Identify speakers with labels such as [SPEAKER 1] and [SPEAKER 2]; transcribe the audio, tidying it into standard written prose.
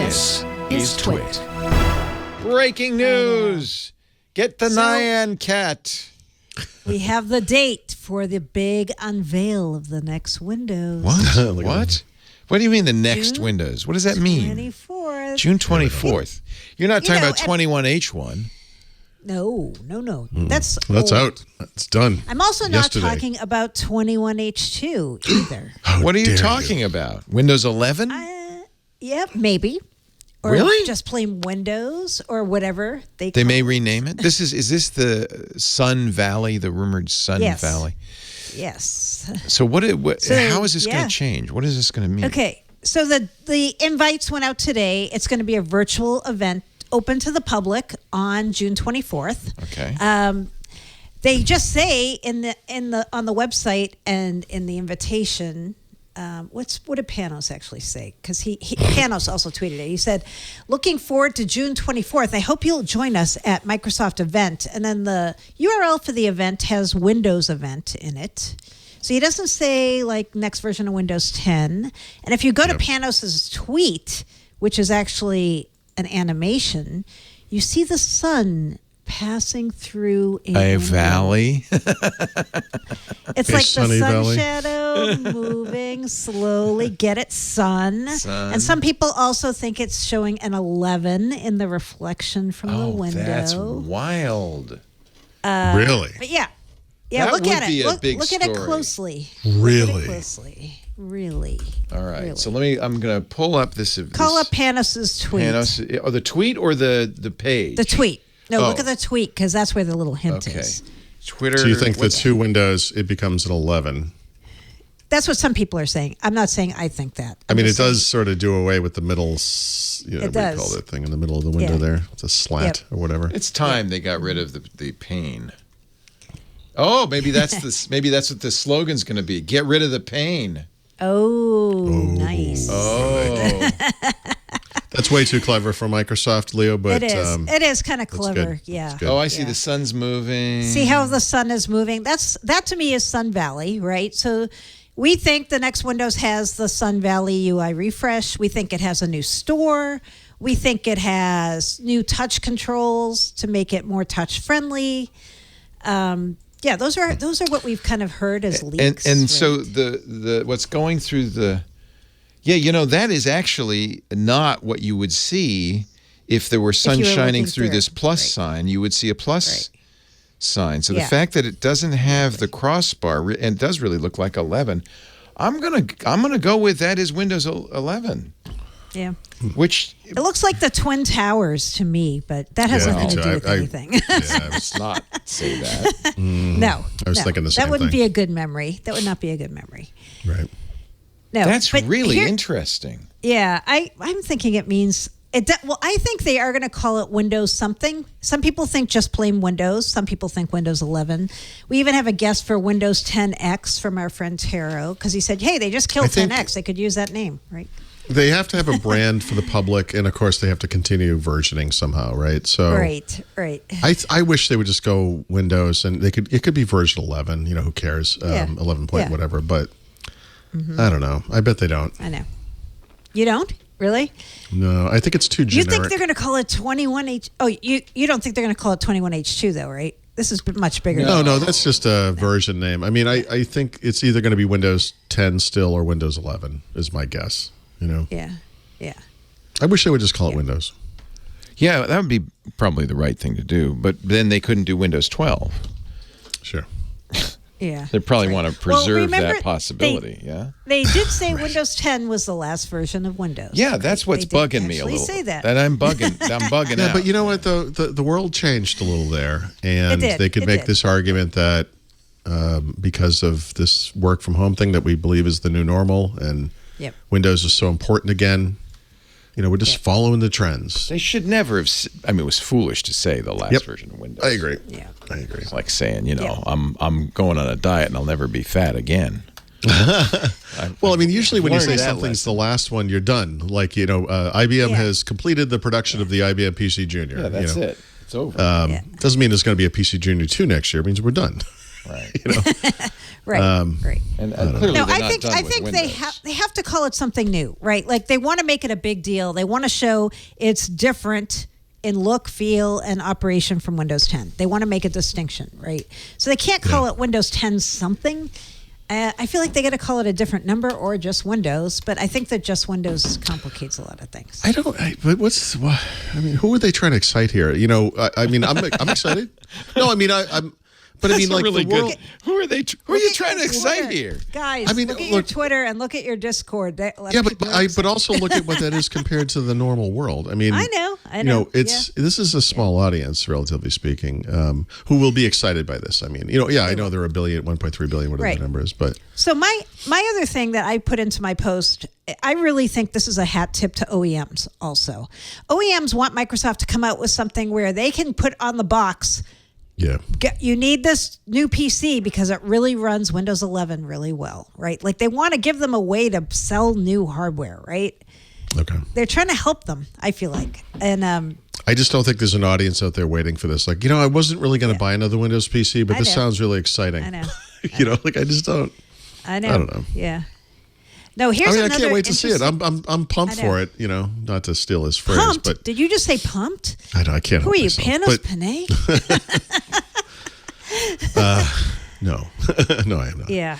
[SPEAKER 1] This is TWiT.
[SPEAKER 2] Breaking news. Get the Nyan cat.
[SPEAKER 3] We have the date for the big unveil of the next Windows.
[SPEAKER 2] What? What? What do you mean the next
[SPEAKER 3] June
[SPEAKER 2] Windows? What does that mean?
[SPEAKER 3] 24th.
[SPEAKER 2] June 24th. You're not talking about 21H1.
[SPEAKER 3] No. That's
[SPEAKER 1] out. That's done.
[SPEAKER 3] I'm also not
[SPEAKER 1] yesterday.
[SPEAKER 3] talking about 21H2 either.
[SPEAKER 2] What are you talking about? Windows 11?
[SPEAKER 3] Yeah, maybe. Or
[SPEAKER 2] Really?
[SPEAKER 3] just plain Windows or whatever they
[SPEAKER 2] They
[SPEAKER 3] call
[SPEAKER 2] may
[SPEAKER 3] it.
[SPEAKER 2] rename it. Is this the Sun Valley, the rumored Sun
[SPEAKER 3] Yes.
[SPEAKER 2] Valley?
[SPEAKER 3] Yes.
[SPEAKER 2] So how is this going
[SPEAKER 3] yeah.
[SPEAKER 2] to change? What is this going to mean?
[SPEAKER 3] Okay, so the invites went out today. It's going to be a virtual event open to the public on June 24th.
[SPEAKER 2] Okay.
[SPEAKER 3] They just say on the website and in the invitation, what did Panos actually say? Because Panos also tweeted it. He said, "Looking forward to June 24th. I hope you'll join us at Microsoft event." And then the URL for the event has Windows event in it. So he doesn't say like next version of Windows 10. And if you go to Panos's tweet, which is actually an animation, you see the sun passing through
[SPEAKER 2] A valley.
[SPEAKER 3] It's like the sun
[SPEAKER 1] valley.
[SPEAKER 3] shadow moving slowly. Get it, sun. And some people also think it's showing an 11 in the reflection from the window.
[SPEAKER 2] That's wild.
[SPEAKER 1] Really?
[SPEAKER 3] But yeah,
[SPEAKER 2] That
[SPEAKER 3] look
[SPEAKER 2] would
[SPEAKER 3] at
[SPEAKER 2] be
[SPEAKER 3] it.
[SPEAKER 2] a big
[SPEAKER 3] Look at it
[SPEAKER 2] story.
[SPEAKER 3] closely.
[SPEAKER 1] Really?
[SPEAKER 3] Look at it closely. Really.
[SPEAKER 2] All right.
[SPEAKER 3] Really.
[SPEAKER 2] So I'm going to pull up this.
[SPEAKER 3] Call up Panos's tweet.
[SPEAKER 2] Panos, the tweet or the page?
[SPEAKER 3] The tweet. No,
[SPEAKER 2] Oh.
[SPEAKER 3] look at the tweet because that's where the little hint
[SPEAKER 2] Okay.
[SPEAKER 3] is.
[SPEAKER 2] Twitter.
[SPEAKER 1] So you think the
[SPEAKER 2] what's-
[SPEAKER 1] two windows, it becomes an 11?
[SPEAKER 3] That's what some people are saying. I'm not saying I think that.
[SPEAKER 1] I
[SPEAKER 3] I'm
[SPEAKER 1] mean, it
[SPEAKER 3] just saying-
[SPEAKER 1] does sort of do away with the middle, what do you
[SPEAKER 3] does.
[SPEAKER 1] call that thing in the middle of the window
[SPEAKER 3] Yeah.
[SPEAKER 1] there? It's a slat or whatever.
[SPEAKER 2] It's time they got rid of the pain. Oh, maybe that's what the slogan's going to be. Get rid of the pain.
[SPEAKER 3] Oh, nice.
[SPEAKER 2] Oh.
[SPEAKER 1] That's way too clever for Microsoft, Leo, but
[SPEAKER 3] It is. It is kind of clever.
[SPEAKER 1] good.
[SPEAKER 3] Yeah.
[SPEAKER 1] That's good.
[SPEAKER 2] Oh, I see.
[SPEAKER 3] Yeah.
[SPEAKER 2] The sun's moving.
[SPEAKER 3] See how the sun is moving? That to me is Sun Valley, right? So we think the next Windows has the Sun Valley UI refresh. We think it has a new store. We think it has new touch controls to make it more touch friendly. Yeah, those are what we've kind of heard as leaks.
[SPEAKER 2] And
[SPEAKER 3] right?
[SPEAKER 2] so the what's going through that is actually not what you would see if there were sun
[SPEAKER 3] you were
[SPEAKER 2] shining
[SPEAKER 3] looking
[SPEAKER 2] through this
[SPEAKER 3] through.
[SPEAKER 2] plus
[SPEAKER 3] Right.
[SPEAKER 2] sign. You would see a plus sign. So the
[SPEAKER 3] Yeah.
[SPEAKER 2] fact that it doesn't have the crossbar and does really look like 11, I'm gonna go with that is Windows 11,
[SPEAKER 3] yeah,
[SPEAKER 2] which
[SPEAKER 3] it looks like the Twin Towers to me, but that has
[SPEAKER 1] Yeah,
[SPEAKER 3] nothing to
[SPEAKER 1] me
[SPEAKER 3] do
[SPEAKER 1] too.
[SPEAKER 3] with
[SPEAKER 1] I-
[SPEAKER 3] anything.
[SPEAKER 1] Yeah,
[SPEAKER 2] let's not say that.
[SPEAKER 3] No,
[SPEAKER 1] I was
[SPEAKER 3] no.
[SPEAKER 1] thinking the same
[SPEAKER 3] That wouldn't
[SPEAKER 1] thing.
[SPEAKER 3] be a good memory. That would not be a good memory.
[SPEAKER 1] right.
[SPEAKER 3] No,
[SPEAKER 2] That's
[SPEAKER 3] but
[SPEAKER 2] really
[SPEAKER 3] here-
[SPEAKER 2] interesting.
[SPEAKER 3] Yeah, I'm thinking it means well, I think they are going to call it Windows something. Some people think just plain Windows. Some people think Windows 11. We even have a guest for Windows 10X from our friend Taro because he said, "Hey, they just killed
[SPEAKER 1] I think-
[SPEAKER 3] 10X. They could use that name, right?"
[SPEAKER 1] They have to have a brand for the public, and of course, they have to continue versioning somehow, right? So,
[SPEAKER 3] Right.
[SPEAKER 1] I wish they would just go Windows, and it could be version 11. You know, who cares?
[SPEAKER 3] Yeah.
[SPEAKER 1] 11 point
[SPEAKER 3] Yeah.
[SPEAKER 1] whatever. But I don't know. I bet they don't.
[SPEAKER 3] I know. You don't really?
[SPEAKER 1] No, I think it's too
[SPEAKER 3] You
[SPEAKER 1] generic.
[SPEAKER 3] think they're going to call it 21H? Oh, you don't think they're going to call it 21H2 though, right? This is much bigger.
[SPEAKER 1] No, that's just a version name. I mean, I think it's either going to be Windows 10 still or Windows 11 is my guess. You know,
[SPEAKER 3] Yeah.
[SPEAKER 1] I wish they would just call it Windows.
[SPEAKER 2] Yeah, that would be probably the right thing to do. But then they couldn't do Windows 12.
[SPEAKER 1] Sure.
[SPEAKER 3] Yeah.
[SPEAKER 2] They probably
[SPEAKER 3] Right.
[SPEAKER 2] want to
[SPEAKER 3] Well,
[SPEAKER 2] preserve
[SPEAKER 3] remember,
[SPEAKER 2] that possibility. Yeah.
[SPEAKER 3] They did say Windows 10 was the last version of Windows.
[SPEAKER 2] Yeah, that's what's
[SPEAKER 3] They did
[SPEAKER 2] bugging me a
[SPEAKER 3] actually
[SPEAKER 2] little.
[SPEAKER 3] say that.
[SPEAKER 2] I'm bugging
[SPEAKER 1] Yeah,
[SPEAKER 2] out.
[SPEAKER 1] but you know what though, the world changed a little there, and
[SPEAKER 3] It did.
[SPEAKER 1] they could
[SPEAKER 3] It
[SPEAKER 1] make
[SPEAKER 3] did.
[SPEAKER 1] this argument that because of this work from home thing that we believe is the new normal, and
[SPEAKER 3] Yep.
[SPEAKER 1] Windows is so important again. You know, we're just following the trends.
[SPEAKER 2] They should never have. I mean, it was foolish to say the last
[SPEAKER 1] Yep.
[SPEAKER 2] version of Windows.
[SPEAKER 1] I agree.
[SPEAKER 3] Yeah.
[SPEAKER 1] I agree.
[SPEAKER 2] It's like saying,
[SPEAKER 3] Yeah.
[SPEAKER 2] I'm going on a diet and I'll never be fat again.
[SPEAKER 1] Well, I mean, usually when you
[SPEAKER 2] learned
[SPEAKER 1] say
[SPEAKER 2] that
[SPEAKER 1] something's the last one, you're done. Like, you know, IBM
[SPEAKER 3] Yeah.
[SPEAKER 1] has completed the production of the IBM PC Junior.
[SPEAKER 2] Yeah, that's
[SPEAKER 1] you know.
[SPEAKER 2] it. It's over.
[SPEAKER 1] Doesn't mean there's going to be a PC Junior 2 next year. It means we're done.
[SPEAKER 2] Right.
[SPEAKER 3] Right.
[SPEAKER 2] And clearly
[SPEAKER 3] No,
[SPEAKER 2] they're
[SPEAKER 3] I
[SPEAKER 2] not
[SPEAKER 3] think
[SPEAKER 2] done
[SPEAKER 3] I
[SPEAKER 2] with
[SPEAKER 3] think
[SPEAKER 2] Windows.
[SPEAKER 3] they have to call it something new, right? Like they want to make it a big deal. They want to show it's different in look, feel, and operation from Windows 10. They want to make a distinction, right? So they can't call it Windows 10 something. I feel like they got to call it a different number or just Windows, but I think that just Windows complicates a lot of things.
[SPEAKER 1] But I mean, who are they trying to excite here? You know, I mean, I'm excited. No, I mean, but I mean, like
[SPEAKER 2] really
[SPEAKER 1] the world.
[SPEAKER 2] good. Who are they? Who are you trying to excite here?
[SPEAKER 3] Guys,
[SPEAKER 1] I mean,
[SPEAKER 3] look at your Twitter and look at your Discord.
[SPEAKER 1] Yeah, but also look at what that is compared to the normal world. I mean,
[SPEAKER 3] I know.
[SPEAKER 1] You know, this is a small audience, relatively speaking, who will be excited by this. I mean, you know, I know there are 1.3 billion, whatever the number is, but
[SPEAKER 3] so my other thing that I put into my post, I really think this is a hat tip to OEMs. Also, OEMs want Microsoft to come out with something where they can put on the box.
[SPEAKER 1] Yeah.
[SPEAKER 3] You need this new PC because it really runs Windows 11 really well, right? Like they want to give them a way to sell new hardware, right?
[SPEAKER 1] Okay.
[SPEAKER 3] They're trying to help them, I feel like. And
[SPEAKER 1] I just don't think there's an audience out there waiting for this. Like, you know, I wasn't really going to buy another Windows PC, but this sounds really exciting.
[SPEAKER 3] I know.
[SPEAKER 1] You know, like I just don't.
[SPEAKER 3] I know.
[SPEAKER 1] I don't know.
[SPEAKER 3] Yeah. No, here's another.
[SPEAKER 1] I can't wait to see it.
[SPEAKER 3] interesting-
[SPEAKER 1] I'm pumped for it. You know, not to steal his phrase,
[SPEAKER 3] Pumped?
[SPEAKER 1] but
[SPEAKER 3] Did you just say pumped?
[SPEAKER 1] I know I can't.
[SPEAKER 3] Who
[SPEAKER 1] help
[SPEAKER 3] are you,
[SPEAKER 1] myself,
[SPEAKER 3] Panos
[SPEAKER 1] but-
[SPEAKER 3] Panay?
[SPEAKER 1] No, no, I am not.
[SPEAKER 3] Yeah.